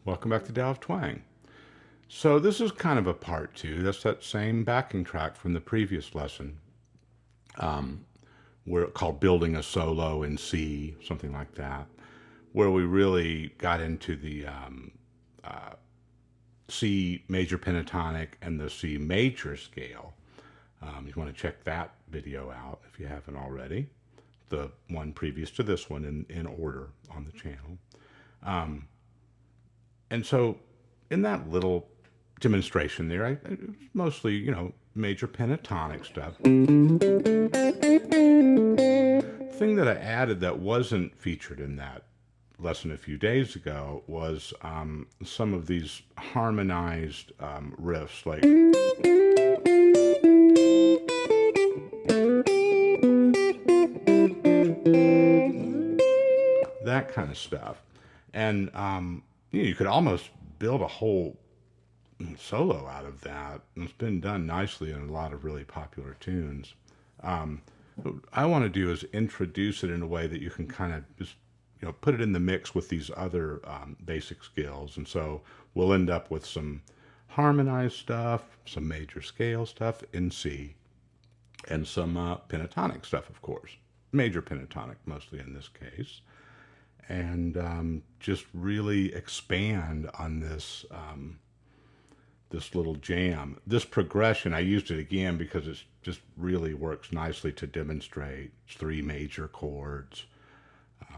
Welcome back to Tao of Twang. So this is kind of a part two. That's that same backing track from the previous lesson. We're called Building a Solo in C, something like that, where we really got into the C major pentatonic and the C major scale. You want to check that video out if you haven't already. The one previous to this one in order on the channel. And so in that little demonstration there, it was mostly, major pentatonic stuff. The thing that I added that wasn't featured in that lesson a few days ago was some of these harmonized riffs, like that kind of stuff. And you could almost build a whole solo out of that. It's been done nicely in a lot of really popular tunes. What I want to do is introduce it in a way that you can kind of just, put it in the mix with these other basic skills. And so we'll end up with some harmonized stuff, some major scale stuff in C, and some pentatonic stuff, of course. Major pentatonic, mostly in this case. And just really expand on this this little jam. This progression, I used it again because it just really works nicely to demonstrate 3 major chords.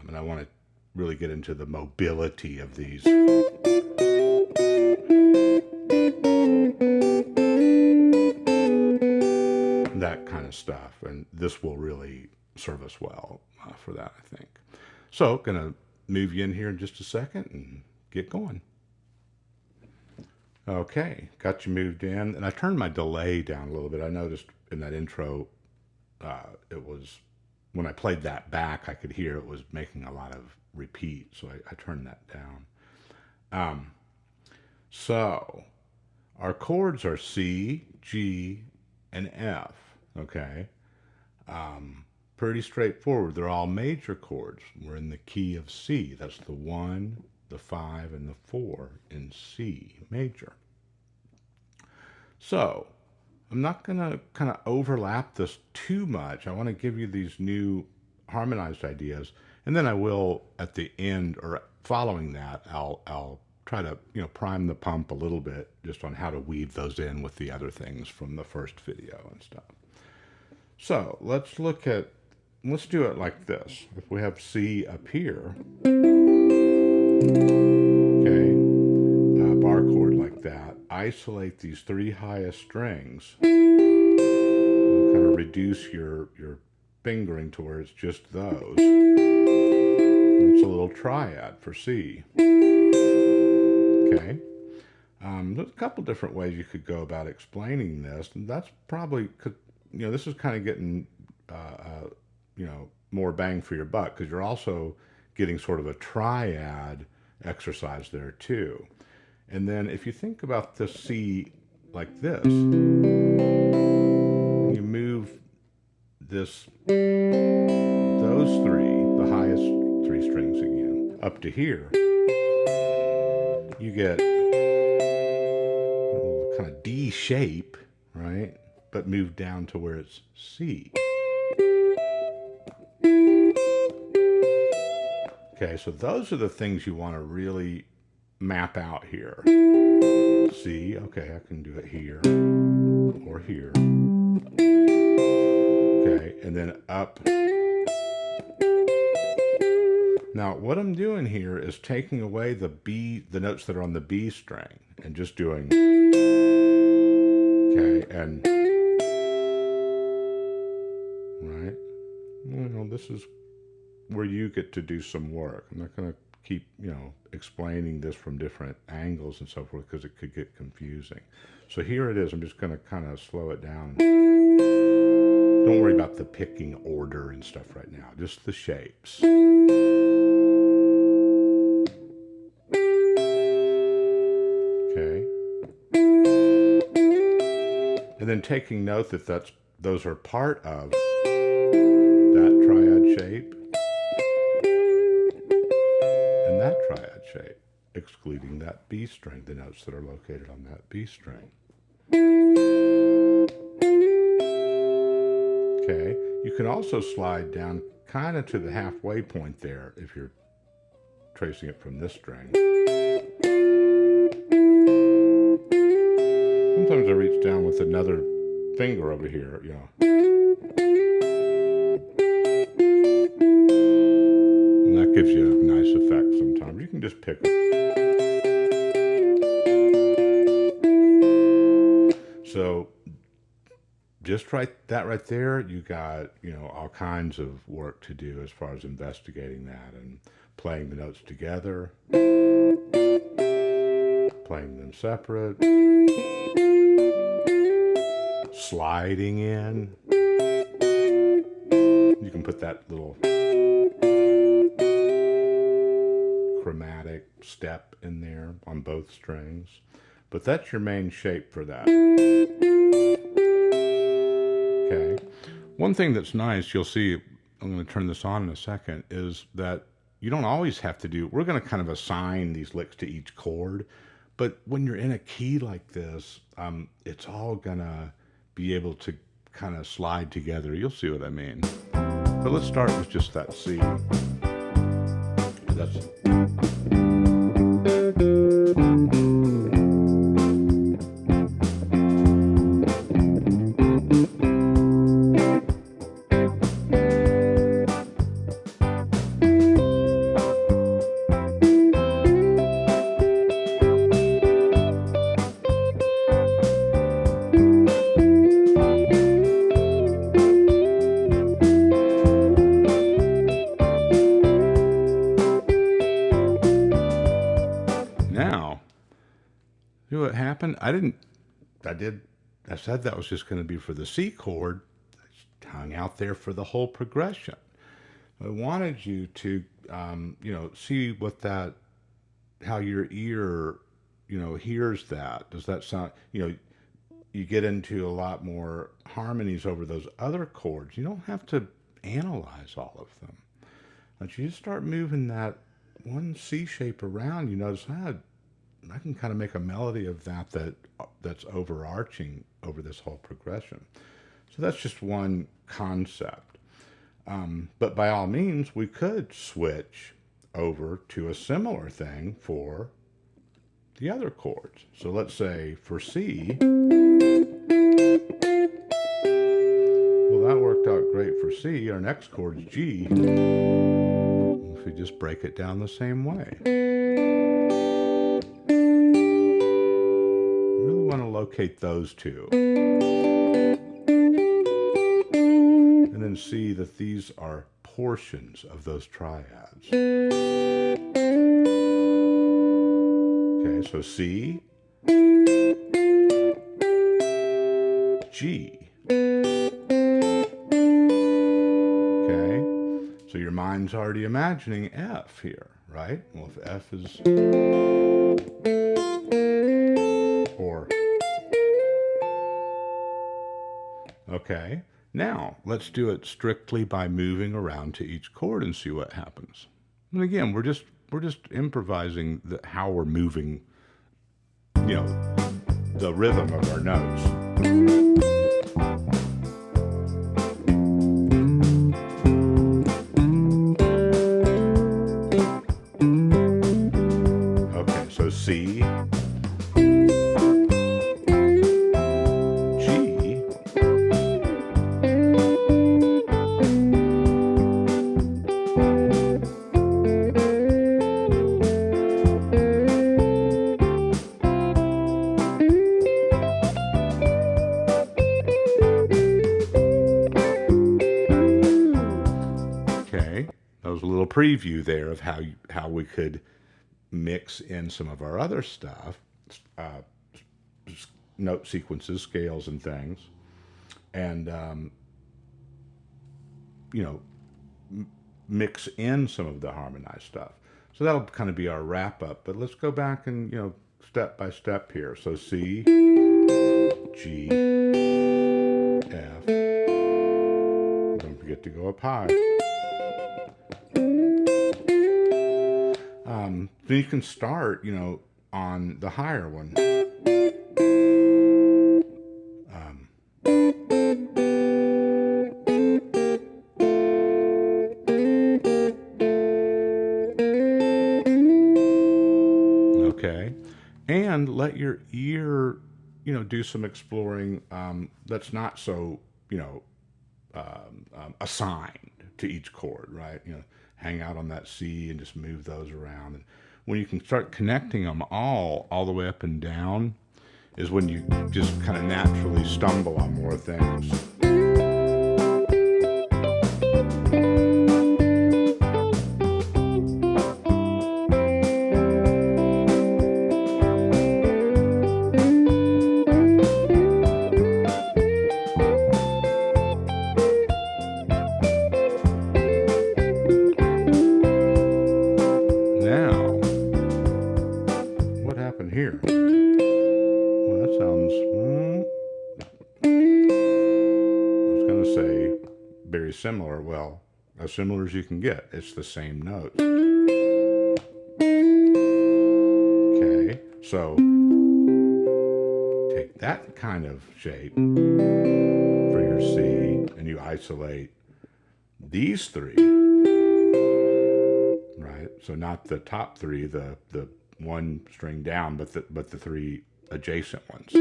And I want to really get into the mobility of these. That kind of stuff. And this will really serve us well for that, I think. So, gonna move you in here in just a second and get going. Okay, got you moved in, and I turned my delay down a little bit. I noticed in that intro, it was, when I played that back, I could hear it was making a lot of repeat, so I turned that down. So, our chords are C, G, and F, okay? Pretty straightforward. They're all major chords. We're in the key of C. That's the 1, the 5, and the 4 in C major. So I'm not going to kind of overlap this too much. I want to give you these new harmonized ideas, and then I will at the end or following that, I'll try to prime the pump a little bit just on how to weave those in with the other things from the first video and stuff. So let's do it like this. If we have C up here, okay, a bar chord like that, isolate these 3 highest strings, and kind of reduce your fingering to where it's just those. And it's a little triad for C. Okay. There's a couple different ways you could go about explaining this, and that's probably, this is kind of getting more bang for your buck, because you're also getting sort of a triad exercise there too. And then if you think about this C like this, you move those 3, the highest 3 strings again, up to here, you get a little kind of D shape, right? But move down to where it's C. Okay, so those are the things you want to really map out here. C, okay, I can do it here or here. Okay, and then up. Now, what I'm doing here is taking away the notes that are on the B string, and just doing, okay, and, right? This is where you get to do some work. I'm not going to keep, explaining this from different angles and so forth, because it could get confusing. So here it is. I'm just going to kind of slow it down. Don't worry about the picking order and stuff right now, just the shapes. Okay. And then taking note that those are part of that triad shape and that triad shape. excluding that B string, the notes that are located on that B string. Okay, you can also slide down kind of to the halfway point there if you're tracing it from this string. Sometimes I reach down with another finger over here, you know. And that gives you a nice effect sometimes. You can just pick it. So just that right there, you got, you know, all kinds of work to do as far as investigating that and playing the notes together, playing them separate, sliding in. You can put that little chromatic step in there on both strings, but that's your main shape for that. Okay. One thing that's nice, you'll see, I'm going to turn this on in a second, is that you don't always have to do, we're going to kind of assign these licks to each chord, but when you're in a key like this, it's all going to be able to kind of slide together. You'll see what I mean. But let's start with just that C. That's... Now, see what happened? I said that was just going to be for the C chord. It's hung out there for the whole progression. I wanted you to, you know, see what that, how your ear, you know, hears that. Does that sound, you know, you get into a lot more harmonies over those other chords. You don't have to analyze all of them. But you just start moving that one C shape around, you notice, I can kind of make a melody of that's overarching over this whole progression. So that's just one concept. But by all means, we could switch over to a similar thing for the other chords. So let's say for C, well, that worked out great for C. Our next chord is G. If we just break it down the same way. Really want to locate those two. And then see that these are portions of those triads. Okay, so C, G. Okay, so your mind's already imagining F here, right? Well, if F is, or, okay. Now, let's do it strictly by moving around to each chord and see what happens. And again, we're just improvising how we're moving, you know, the rhythm of our notes. Okay, so C, preview there of how we could mix in some of our other stuff, note sequences, scales, and things, and you know, mix in some of the harmonized stuff. So that'll kind of be our wrap up. But let's go back and, you know, step by step here. So C, G, F. Don't forget to go up high. So you can start, on the higher one. Um, okay. And let your ear, do some exploring that's not so, assigned to each chord, right? Hang out on that C and just move those around. And when you can start connecting them all the way up and down, is when you just kind of naturally stumble on more things. Now, what happened here? Well, that sounds, I was going to say very similar. Well, as similar as you can get. It's the same note. Okay, so take that kind of shape for your C, and you isolate these three, right? So not the top three, the one string down, but the three adjacent ones.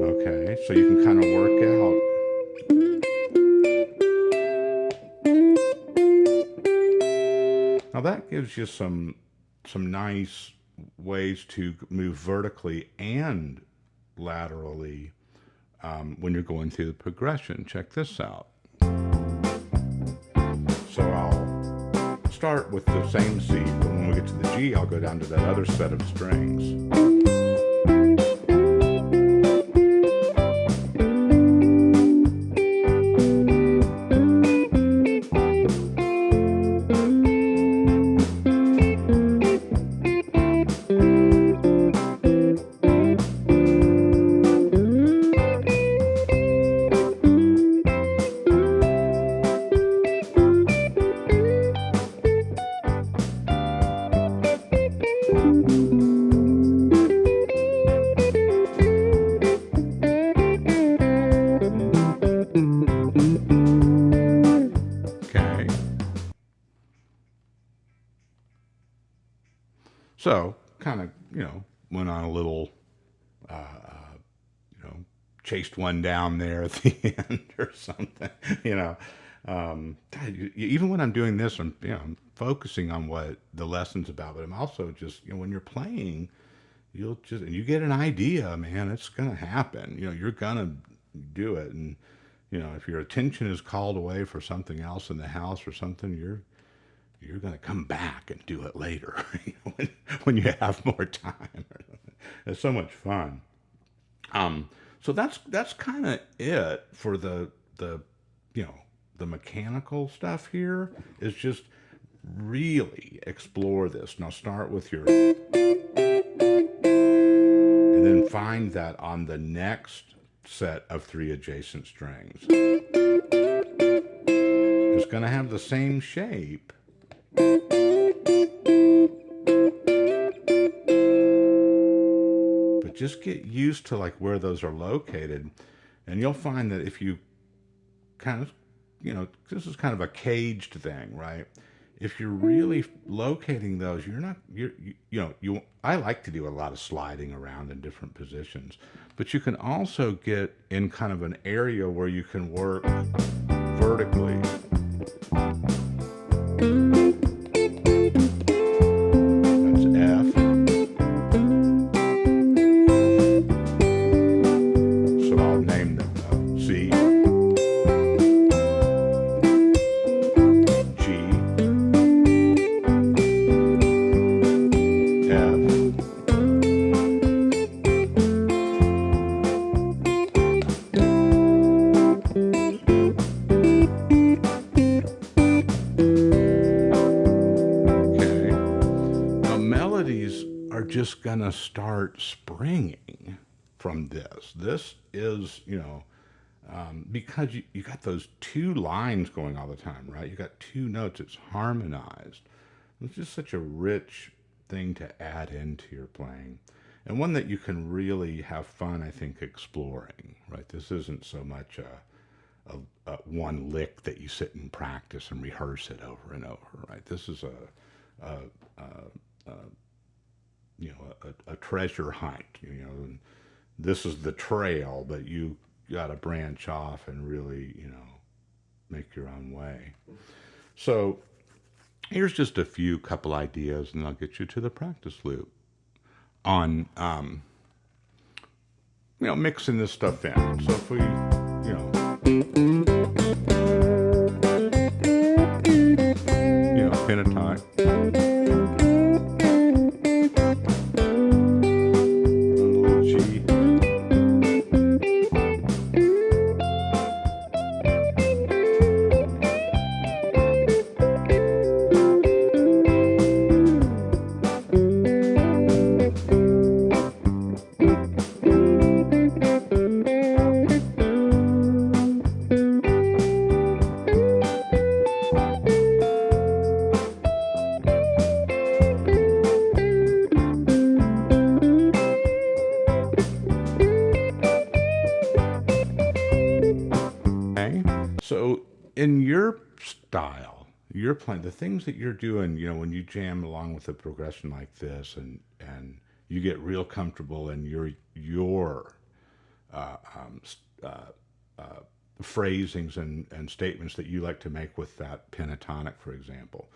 Okay, so you can kind of work out. Now that gives you some nice ways to move vertically and laterally when you're going through the progression. Check this out. So I'll start with the same C, but when we get to the G, I'll go down to that other set of strings. So, kind of, went on a little, chased one down there at the end or something, even when I'm doing this, I'm focusing on what the lesson's about, but I'm also just, when you're playing, you get an idea, man, it's going to happen. You're going to do it. And, if your attention is called away for something else in the house or something, you're going to come back and do it later when you have more time. It's so much fun. So that's kind of it for the mechanical stuff here. Is just really explore this. Now start with your, and then find that on the next set of three adjacent strings. It's going to have the same shape, but just get used to like where those are located, and you'll find that if you kind of, this is kind of a caged thing, right? If you're really locating those, I like to do a lot of sliding around in different positions, but you can also get in kind of an area where you can work vertically. Just gonna start springing from this. This is, because you got those two lines going all the time, right? You got two notes. It's harmonized. It's just such a rich thing to add into your playing, and one that you can really have fun, I think, exploring. Right? This isn't so much a one lick that you sit and practice and rehearse it over and over. Right? This is a, a you know a treasure hunt. And this is the trail, but you got to branch off and really make your own way. So here's just a few couple ideas, and I'll get you to the practice loop on mixing this stuff in. So if we pentatonic. So in your style, you're playing the things that you're doing, when you jam along with a progression like this, and you get real comfortable in your uh, um, phrasings and statements that you like to make with that pentatonic, for example.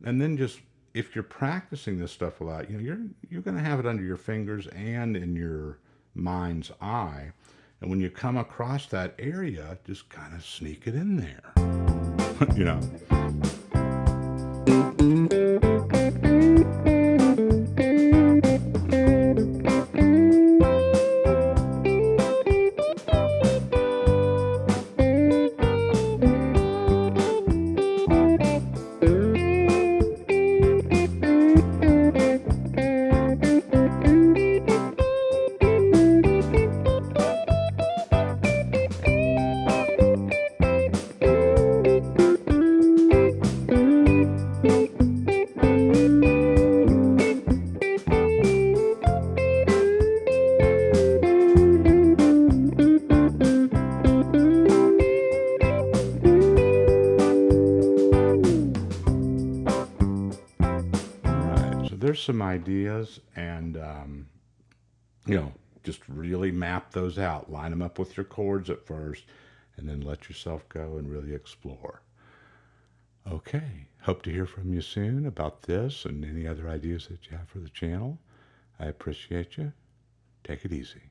And then just if you're practicing this stuff a lot, you're going to have it under your fingers and in your mind's eye. And when you come across that area, just kind of sneak it in there. you know. There's some ideas, and just really map those out, line them up with your chords at first, and then let yourself go and really explore. Okay, hope to hear from you soon about this and any other ideas that you have for the channel. I appreciate you. Take it easy.